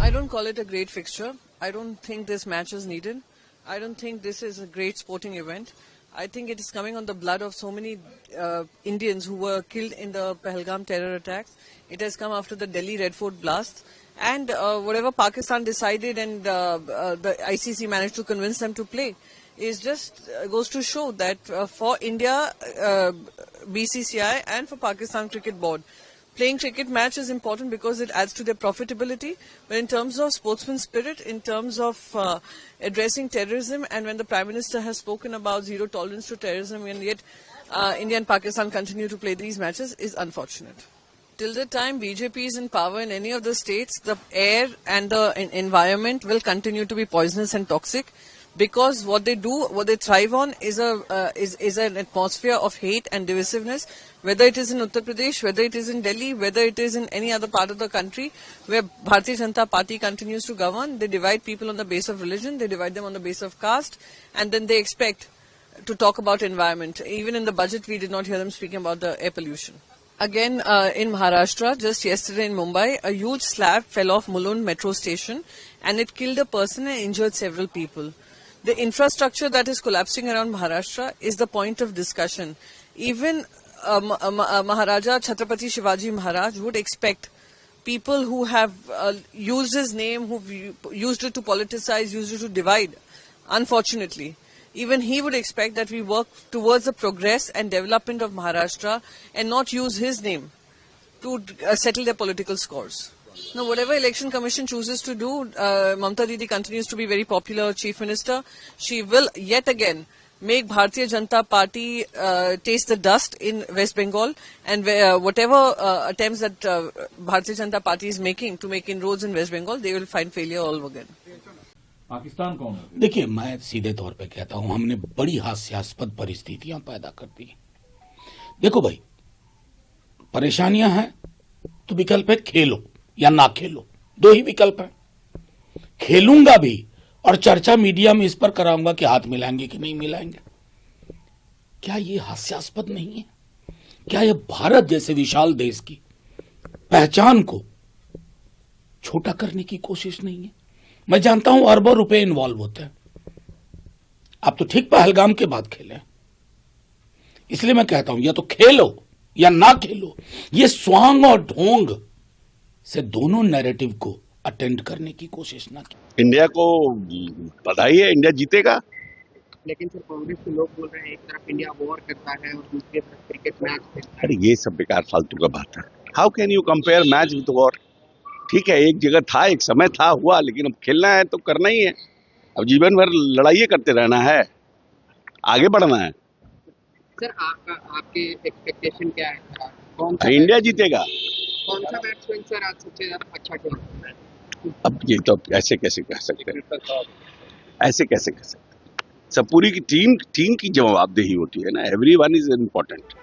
I don't call it a great fixture. I don't think this match is needed. I don't think this is a great sporting event. I think it is coming on the blood of so many Indians who were killed in the Pahalgam terror attacks. It has come after the Delhi Red Fort blast. And whatever Pakistan decided and the ICC managed to convince them to play is just goes to show that for India, BCCI and for Pakistan Cricket Board, playing cricket match is important because it adds to their profitability. But in terms of sportsman spirit, in terms of addressing terrorism, and when the Prime Minister has spoken about zero tolerance to terrorism, and yet India and Pakistan continue to play these matches, is unfortunate. Till the time BJP is in power in any of the states, the air and the environment will continue to be poisonous and toxic, because what they do, what they thrive on is an atmosphere of hate and divisiveness, whether it is in Uttar Pradesh, whether it is in Delhi, whether it is in any other part of the country where Bharatiya Janata Party continues to govern. They divide people on the basis of religion, they divide them on the basis of caste, and then they expect to talk about environment. Even in the budget, we did not hear them speaking about the air pollution. Again, in Maharashtra, just yesterday in Mumbai, a huge slab fell off Mulund metro station and it killed a person and injured several people. The infrastructure that is collapsing around Maharashtra is the point of discussion. Even Maharaja Chhatrapati Shivaji Maharaj would expect people who have used his name, who've used it to politicize, used it to divide, unfortunately, even he would expect that we work towards the progress and development of Maharashtra and not use his name to settle their political scores. Now, whatever election commission chooses to do, Mamta Didi continues to be very popular chief minister. She will yet again make Bharatiya Janata Party taste the dust in West Bengal, and whatever attempts that Bharatiya Janata Party is making to make inroads in West Bengal, they will find failure all again. Pakistan कौन है? देखिए, मैं सीधे तौर पे कहता हूं, हमने बड़ी हास्यास्पद परिस्थितियां पैदा कर दी। देखो भाई, परेशानियां हैं तो विकल्प है खेलो या ना खेलो, दो ही विकल्प है। खेलूंगा भी और चर्चा मीडिया में इस पर कराऊंगा कि हाथ मिलाएंगे कि नहीं मिलाएंगे। क्या ये हास्यास्पद नहीं है? क्या ये भारत जैसे विशाल देश की पहचान को छोटा करने की कोशिश नहीं है? मैं जानता हूं अरबों रुपए इन्वॉल्व होते हैं। आप तो ठीक पहलगाम के बाद खेले, इसलिए मैं कहता हूं या तो खेलो या ना खेलो। ये स्वांग और ढोंग से दोनों नैरेटिव को अटेंड करने की कोशिश ना की। इंडिया को बधाई है, इंडिया जीतेगा। लेकिन सर, कांग्रेस के लोग बोल रहे हैं एक तरफ इंडिया वॉर करता है और दूसरी तरफ क्रिकेट मैच खेलता है। अरे ये सब बेकार फालतू का बात है। How can you compare match with war? ठीक है, एक जगह था, एक समय था, हुआ, लेकिन अब खेलना है तो करना ही है। अब जीवन भर लड़ाई करते रहना है, आगे बढ़ना है। सर, आपके एक्सपेक्टेशन क्या है? कौन सा इंडिया जीतेगा। कौन सा बैट्समैन सर आज सबसे ज्यादा अच्छा खेला? अब ये तो ऐसे कैसे कह सकते हैं, ऐसे कैसे कह सकते हैं? सब पूरी की टीम की जवाबदेही होती है ना। Everyone is important.